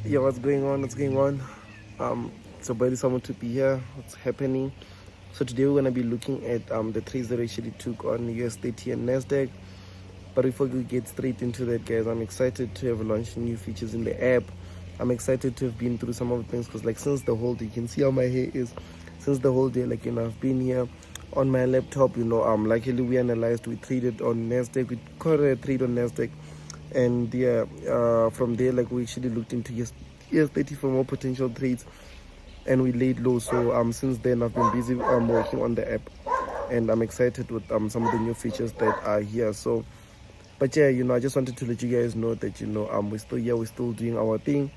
Yeah, what's going on? What's going on? It's a buddy Mothupi here. What's happening? So today we're gonna be looking at the trades that we actually took on US30 and Nasdaq. But before we get straight into that, guys, I'm excited to have launched new features in the app. I'm excited to have been through some of the things because, like, since the whole day, you can see how my hair is. Since the whole day, like, I've been here on my laptop. Luckily we analyzed, we traded on Nasdaq, we caught a trade on Nasdaq, and yeah, from there, like, we actually looked into yes 30 for more potential trades, and we laid low. So since then I've been busy working on the app, and I'm excited with some of the new features that are here. So but yeah, I just wanted to let you guys know that we're still here, we're still doing our thing,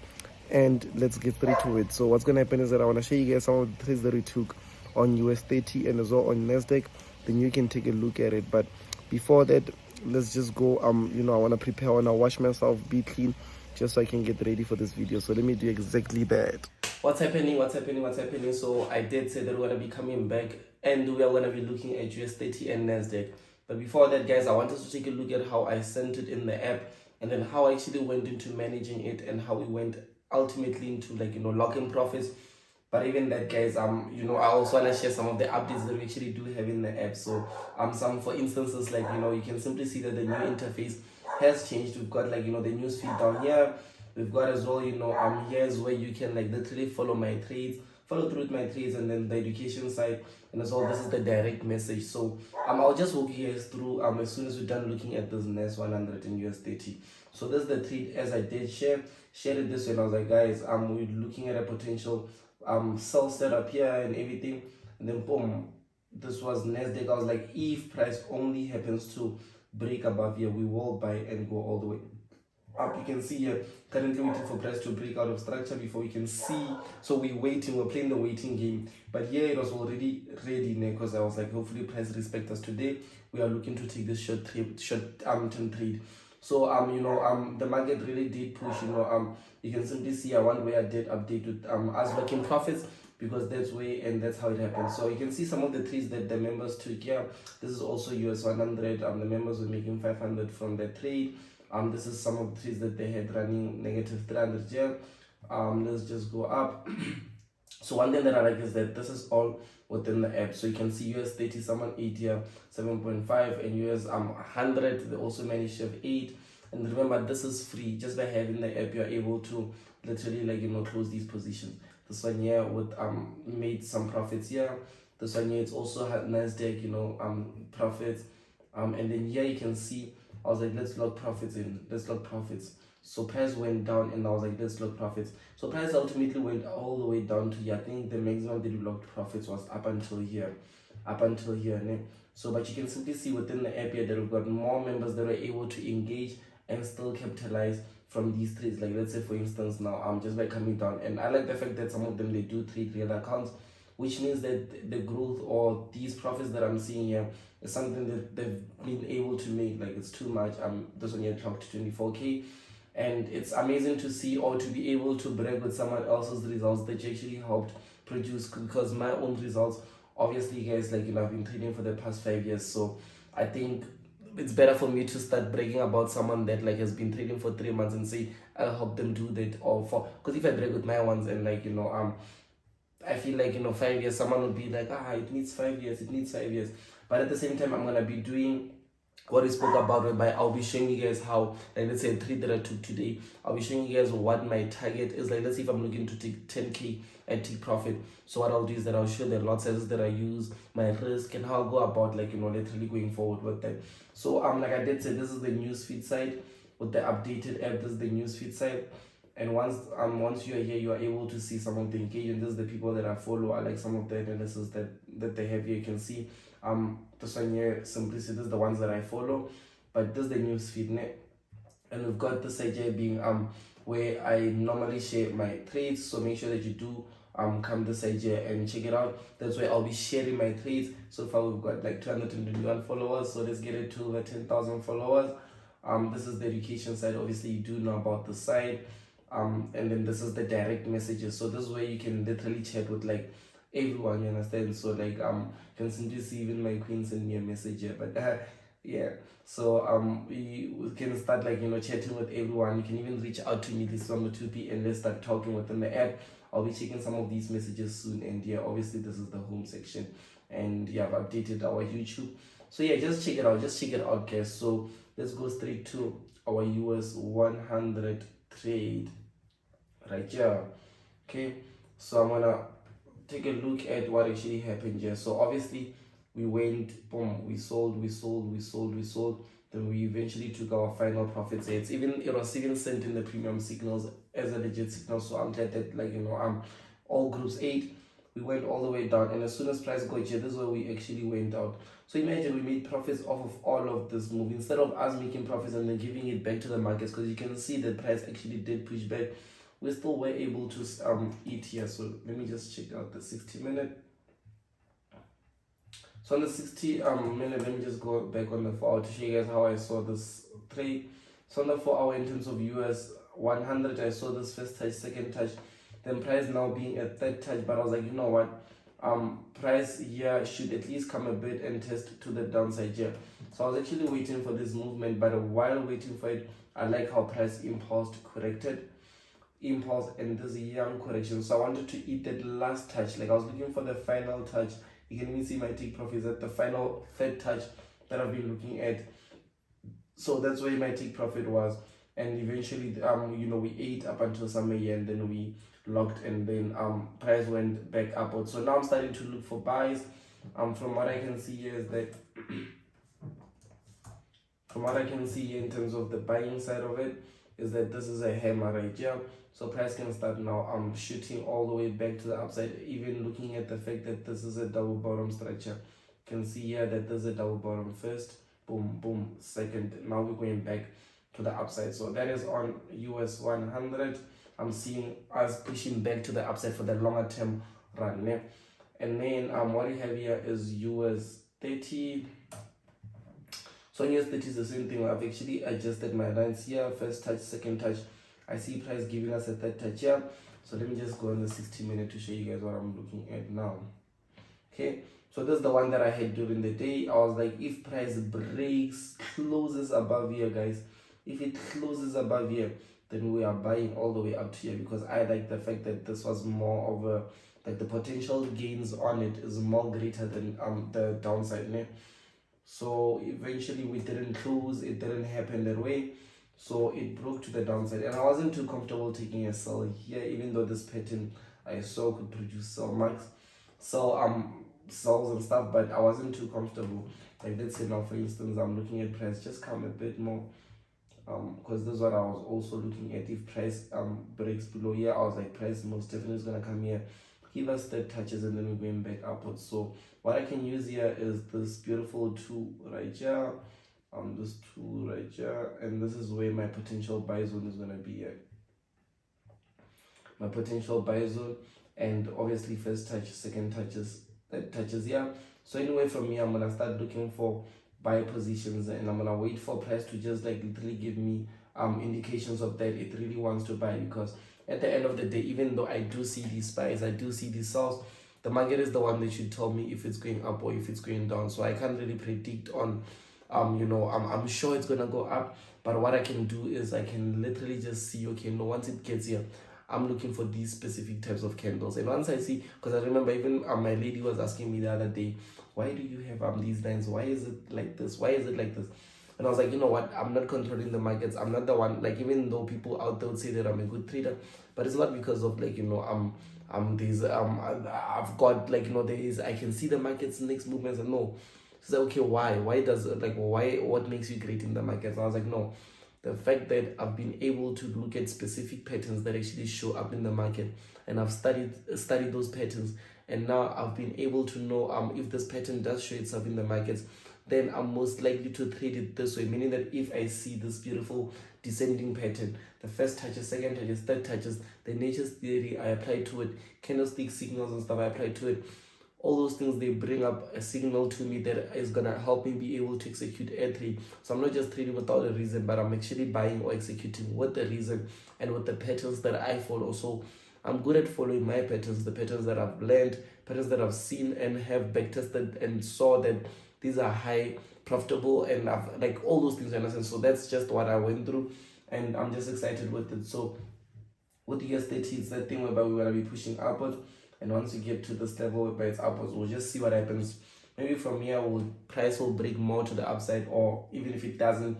and let's get straight to it. So what's gonna happen is that I want to show you guys some of the trades that we took on US30 and as well on Nasdaq. Then you can take a look at it. But before that, let's just go. I want to prepare, I want to wash myself, be clean, just so I can get ready for this video. So let me do exactly that. What's happening? What's happening? What's happening? So I did say that we're gonna be coming back and we are gonna be looking at US30 and Nasdaq. But before that, guys, I want us to take a look at how I sent it in the app, and then how I actually went into managing it, and how we went ultimately into, like, locking profits. But even that, guys, I also want to share some of the updates that we actually do have in the app. So some, for instances, like, you can simply see that the new interface has changed. We've got, like, the news feed down here. We've got as well, here's where you can, like, literally follow my trades, follow through with my trades, and then the education side, and as well, this is the direct message. So I'll just walk you guys through as soon as we're done looking at this NES 100 in US30. So this is the trade as I did shared it this way, and I was like, guys, we're looking at a potential sell setup here and everything, and then boom, this was Nasdaq. I was like, if price only happens to break above here, we will buy and go all the way up. You can see here, currently waiting for price to break out of structure before we can see. So we're playing the waiting game. But here it was already ready, because I was like, hopefully price respect us today. We are looking to take this short term trade. So the market really did push. You can simply see one way I did update with us locking profits, because that's way, and that's how it happens. So you can see some of the trades that the members took here. This is also US 100. The members were making 500 from the trade. This is some of the trades that they had running negative 300 here. Let's just go up. So one thing that I like is that this is all within the app. So you can see US30, someone 8 here, 7.5, and US 100, they also managed to have 8. And remember, this is free. Just by having the app, you're able to literally, like, close these positions. This one here with made some profits here. This one here, it's also had Nasdaq, profits. And then here you can see, I was like, let's lock profits in. Let's lock profits. So price went down, and I was like, let's lock profits. So price ultimately went all the way down to here. I think the maximum that we locked profits was up until here. Ne? So, but you can simply see within the app here that we've got more members that are able to engage and still capitalize from these trades. Like, let's say, for instance, now just by coming down, and I like the fact that some of them, they do trade real accounts, which means that the growth or these profits that I'm seeing here is something that they've been able to make. Like, it's too much. This one here dropped to 24k, and it's amazing to see, or to be able to brag with someone else's results that you actually helped produce, because my own results, obviously, guys, like, I've been trading for the past 5 years. So I think it's better for me to start bragging about someone that, like, has been trading for 3 months, and say I'll help them do that. Or for, because if I brag with my ones, and, like, I feel like, 5 years, someone would be like, it needs 5 years, it needs 5 years. But at the same time, I'm gonna be doing what we spoke about, whereby I'll be showing you guys how, like, let's say a trade that I took today, I'll be showing you guys what my target is. Like, let's say if I'm looking to take 10k and take profit, so what I'll do is that I'll show the lot sizes that I use, my risk, and how I'll go about, like, literally going forward with that. So like I did say, this is the newsfeed side with the updated app. This is the newsfeed side. And once you are here, you are able to see some of the engagement. This is the people that I follow. I like some of the analysis that they have here. You can see this one here, simplicity, this is the ones that I follow. But this is the news feed, and we've got this side here being where I normally share my trades. So make sure that you do come this side here and check it out. That's where I'll be sharing my trades. So far we've got like 221 followers, so let's get it to over 10,000 followers. This is the education side. Obviously you do know about the side. And then this is the direct messages. So this is where you can literally chat with, like, everyone, you understand? So, like, can simply see even my queen send me a message here. But Yeah. So we can start like chatting with everyone. You can even reach out to me, this on Mothupi, and let's start talking within the app. I'll be checking some of these messages soon, and yeah, obviously this is the home section, and yeah, I've updated our YouTube. So yeah, just check it out. Just check it out, guys. So let's go straight to our US 100 trade right here. Okay. So I'm gonna take a look at what actually happened here. So obviously we went boom, we sold, then we eventually took our final profits. It was even sent in the premium signals as a legit signal. So I'm glad that all groups 8, we went all the way down, and as soon as price got here, this is where we actually went out. So imagine we made profits off of all of this move instead of us making profits and then giving it back to the markets, because you can see the price actually did push back. We still were able to eat here. So let me just check out the 60-minute. So on the 60-minute, let me just go back on the 4 hour to show you guys how I saw this trade. So on the 4 hour, in terms of US 100, I saw this first touch, second touch, then price now being a third touch. But I was like, you know what, price here should at least come a bit and test to the downside here. So I was actually waiting for this movement, but while waiting for it, I like how price corrected impulse, and this young correction. So I wanted to eat that last touch. Like I was looking for the final touch. You can even see my take profits at the final third touch that I've been looking at. So that's where my take profit was, and eventually we ate up until somewhere here, and then we locked, and then price went back upwards. So now I'm starting to look for buys. From what I can see here is that from what I can see here in terms of the buying side of it, is that this is a hammer right here. So price can start now shooting all the way back to the upside, even looking at the fact that this is a double bottom structure. You can see here that there's a double bottom first, boom, boom, second. Now we're going back to the upside. So that is on US 100. I'm seeing us pushing back to the upside for the longer term run. Yeah? And then what we have here is US 30. So in US 30 is the same thing. I've actually adjusted my lines here. First touch, second touch. I see price giving us a third touch here. So let me just go on the 60-minute to show you guys what I'm looking at now. Okay, so this is the one that I had during the day. I was like, if price breaks, closes above here, guys, if it closes above here, then we are buying all the way up to here, because I like the fact that this was more of a, like the potential gains on it is more greater than the downside. Né? So eventually we didn't close, it didn't happen that way. So it broke to the downside, and I wasn't too comfortable taking a sell here, even though this pattern I saw could produce sell marks, sells and stuff, but I wasn't too comfortable. Like let's say now, for instance, I'm looking at price just come a bit more, because this is what I was also looking at. If price breaks below here, I was like, price most definitely is gonna come here, give us third touches, and then we're going back upwards. So what I can use here is this beautiful 2 right here, this 2 right here, and this is where my potential buy zone is gonna be at. My potential buy zone, and obviously first touch, second touches, third touches here. So anyway, from here, I'm gonna start looking for buy positions, and I'm gonna wait for price to just like literally give me indications of that it really wants to buy, because at the end of the day, even though I do see these buys, I do see these sells, the market is the one that should tell me if it's going up or if it's going down. So I can't really predict on I'm sure it's gonna go up, but what I can do is I can literally just see, okay, no, once it gets here, I'm looking for these specific types of candles. And once I see, because I remember even my lady was asking me the other day, why do you have these lines? Why is it like this? Why is it like this? And I was like, you know what? I'm not controlling the markets. I'm not the one. Like, even though people out there would say that I'm a good trader, but it's not because of like I've got I can see the markets next movements, and no. So okay, why does it, like, why, what makes you great in the markets? And I was like, no, the fact that I've been able to look at specific patterns that actually show up in the market, and I've studied those patterns, and now I've been able to know if this pattern does show itself in the markets, then I'm most likely to trade it this way, meaning that if I see this beautiful descending pattern, the first touches, second touches, third touches, the nature's theory I apply to it, candlestick signals and stuff I apply to it, all those things, they bring up a signal to me that is going to help me be able to execute a trade. So I'm not just trading without a reason, but I'm actually buying or executing with the reason and with the patterns that I follow. So I'm good at following my patterns, the patterns that I've learned, patterns that I've seen and have backtested and saw that these are high profitable, and I've, like all those things, you understand. So that's just what I went through, and I'm just excited with it. So with the US30, it's that thing whereby we're going to be pushing upwards, and once we get to this level whereby it's upwards, we'll just see what happens. Maybe from here price will break more to the upside, or even if it doesn't,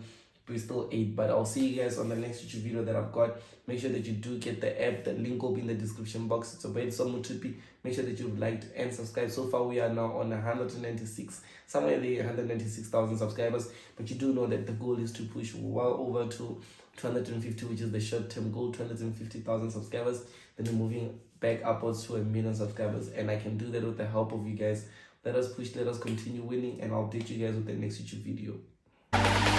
we still 8. But I'll see you guys on the next YouTube video that I've got. Make sure that you do get the app. The link will be in the description box. It's about Mothupi. Make sure that you've liked and subscribed. So far we are now on 196, somewhere there, 196,000 subscribers. But you do know that the goal is to push well over to 250, which is the short-term goal, 250,000 subscribers. Then we're moving back upwards to 1 million subscribers, and I can do that with the help of you guys. Let us push, let us continue winning, and I'll update you guys with the next YouTube video.